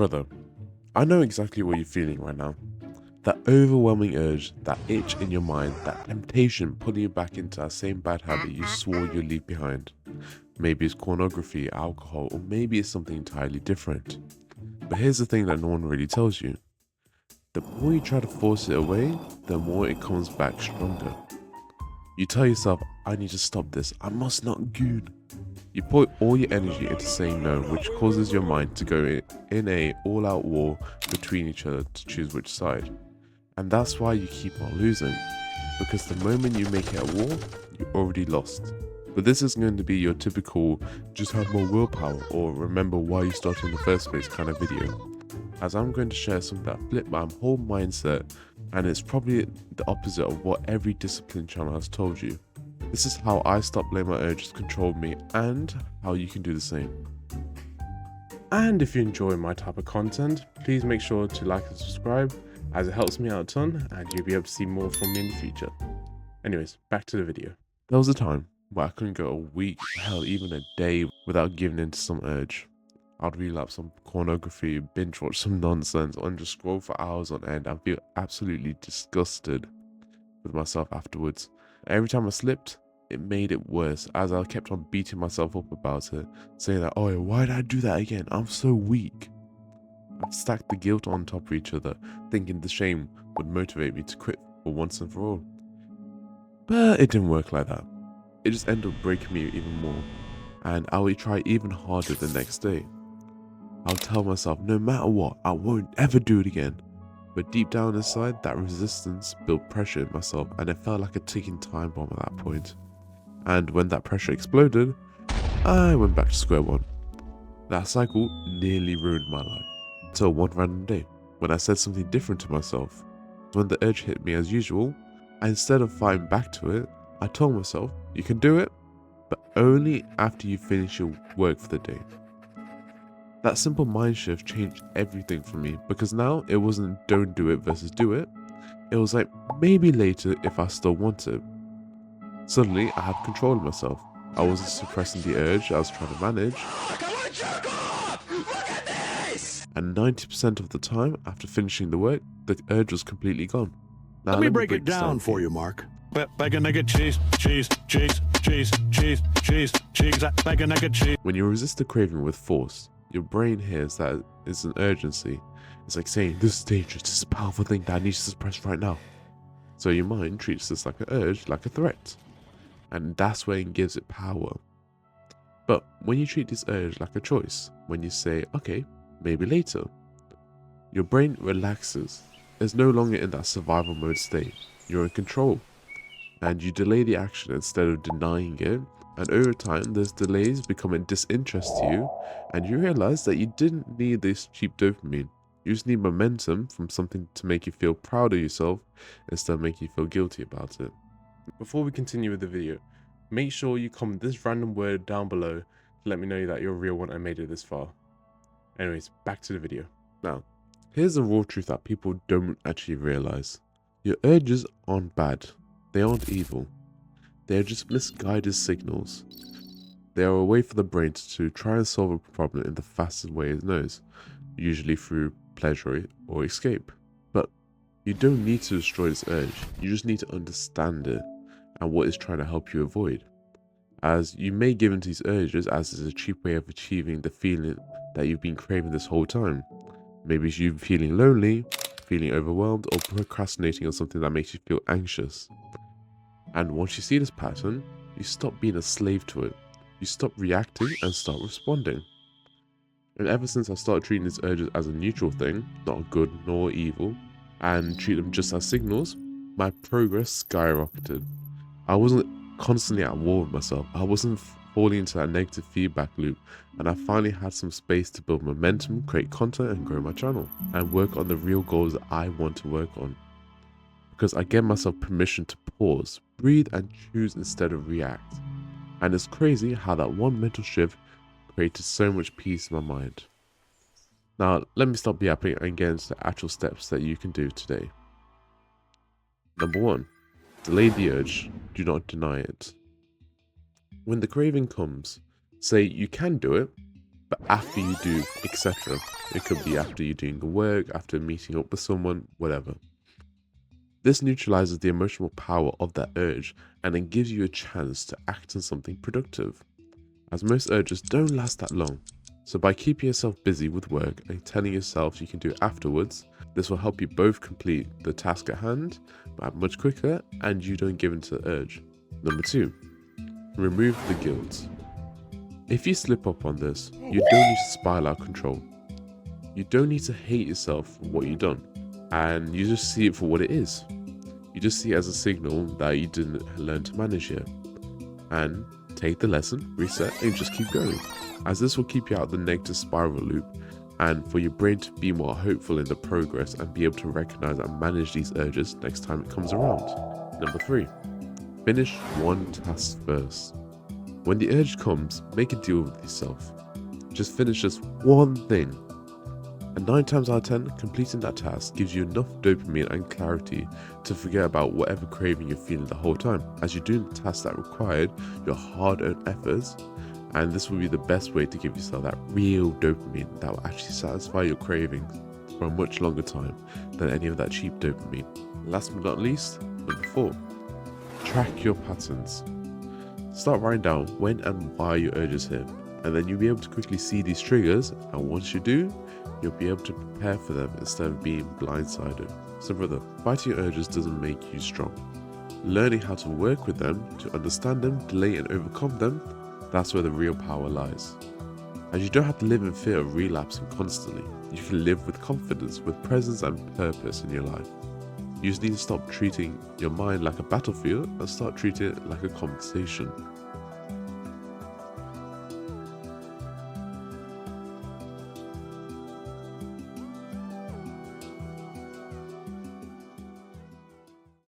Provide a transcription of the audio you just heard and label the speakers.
Speaker 1: Brother, I know exactly what you're feeling right now. That overwhelming urge, that itch in your mind, that temptation pulling you back into that same bad habit you swore you'd leave behind. Maybe it's pornography, alcohol, or maybe it's something entirely different. But here's the thing that no one really tells you. The more you try to force it away, the more it comes back stronger. You tell yourself, I need to stop this, I must not goon. You put all your energy into saying no, which causes your mind to go in a all-out war between each other to choose which side. And that's why you keep on losing, because the moment you make it a war, you're already lost. But this is going to be your typical just have more willpower or remember why you started in the first place kind of video, as I'm going to share something that flipped my whole mindset, and it's probably the opposite of what every discipline channel has told you. This is how I stopped letting my urges control me and how you can do the same. And if you enjoy my type of content, please make sure to like and subscribe, as it helps me out a ton and you'll be able to see more from me in the future. Anyways, back to the video. There was a time where I couldn't go a week, hell even a day without giving in to some urge. I'd relapse on pornography, binge watch some nonsense, or just scroll for hours on end and feel absolutely disgusted with myself afterwards. Every time I slipped, it made it worse, as I kept on beating myself up about it, saying that, oh, why did I do that again? I'm so weak. I stacked the guilt on top of each other, thinking the shame would motivate me to quit for once and for all. But it didn't work like that. It just ended up breaking me even more, and I would try even harder the next day. I'll tell myself, no matter what, I won't ever do it again. But deep down inside, that resistance built pressure in myself, and it felt like a ticking time bomb at that point. And when that pressure exploded, I went back to square one. That cycle nearly ruined my life. So one random day, when I said something different to myself, when the urge hit me as usual, instead of fighting back to it, I told myself, you can do it, but only after you finish your work for the day. That simple mind shift changed everything for me, because now it wasn't don't do it versus do it. It was like, maybe later if I still want it. Suddenly, I had control of myself. I wasn't suppressing the urge I was trying to manage. And 90% of the time, after finishing the work, the urge was completely gone. Now,
Speaker 2: Let me break it down for you, Mark. Bacon, nugget, cheese. Bacon, nugget, cheese.
Speaker 1: When you resist the craving with force, your brain hears that it's an urgency. It's like saying, this is dangerous, this is a powerful thing that I need to suppress right now. So your mind treats this like an urge, like a threat. And that's when it gives it power. But when you treat this urge like a choice, when you say, okay, maybe later, your brain relaxes. It's no longer in that survival mode state. You're in control. And you delay the action instead of denying it. And over time, those delays become a disinterest to you, and you realize that you didn't need this cheap dopamine. You just need momentum from something to make you feel proud of yourself instead of making you feel guilty about it. Before we continue with the video, make sure you comment this random word down below to let me know that you're a real one and made it this far. Anyways, back to the video. Now, here's the raw truth that people don't actually realize. Your urges aren't bad. They aren't evil. They are just misguided signals. They are a way for the brain to try and solve a problem in the fastest way it knows, usually through pleasure or escape. But you don't need to destroy this urge, you just need to understand it and what it's trying to help you avoid. As you may give into these urges as is a cheap way of achieving the feeling that you've been craving this whole time. Maybe it's you feeling lonely, feeling overwhelmed, or procrastinating on something that makes you feel anxious. And once you see this pattern, you stop being a slave to it. You stop reacting and start responding. And ever since I started treating these urges as a neutral thing, not good nor evil, and treat them just as signals, my progress skyrocketed. I wasn't constantly at war with myself. I wasn't falling into that negative feedback loop, and I finally had some space to build momentum, create content, and grow my channel, and work on the real goals that I want to work on. Because I gave myself permission to pause, breathe, and choose instead of react. And it's crazy how that one mental shift created so much peace in my mind. Now, let me stop yapping and get into the actual steps that you can do today. Number 1, delay the urge, do not deny it. When the craving comes, say you can do it, but after you do, etc. It could be after you're doing the work, after meeting up with someone, whatever. This neutralizes the emotional power of that urge and then gives you a chance to act on something productive, as most urges don't last that long. So by keeping yourself busy with work and telling yourself you can do it afterwards, this will help you both complete the task at hand much quicker and you don't give in to the urge. Number 2, remove the guilt. If you slip up on this, you don't need to spiral out of control. You don't need to hate yourself for what you've done, and you just see it for what it is. You just see it as a signal that you didn't learn to manage yet. And take the lesson, reset, and just keep going, as this will keep you out of the negative spiral loop and for your brain to be more hopeful in the progress and be able to recognize and manage these urges next time it comes around. Number 3, finish one task first. When the urge comes, make a deal with yourself. Just finish just one thing. And 9 times out of 10, completing that task gives you enough dopamine and clarity to forget about whatever craving you're feeling the whole time, as you're doing the task that required your hard-earned efforts, and this will be the best way to give yourself that real dopamine that will actually satisfy your cravings for a much longer time than any of that cheap dopamine. Last but not least, number 4, track your patterns. Start writing down when and why your urges hit, and then you'll be able to quickly see these triggers, and once you do, you'll be able to prepare for them instead of being blindsided. So brother, fighting your urges doesn't make you strong. Learning how to work with them, to understand them, delay and overcome them, that's where the real power lies. As you don't have to live in fear of relapsing constantly, you can live with confidence, with presence and purpose in your life. You just need to stop treating your mind like a battlefield and start treating it like a conversation.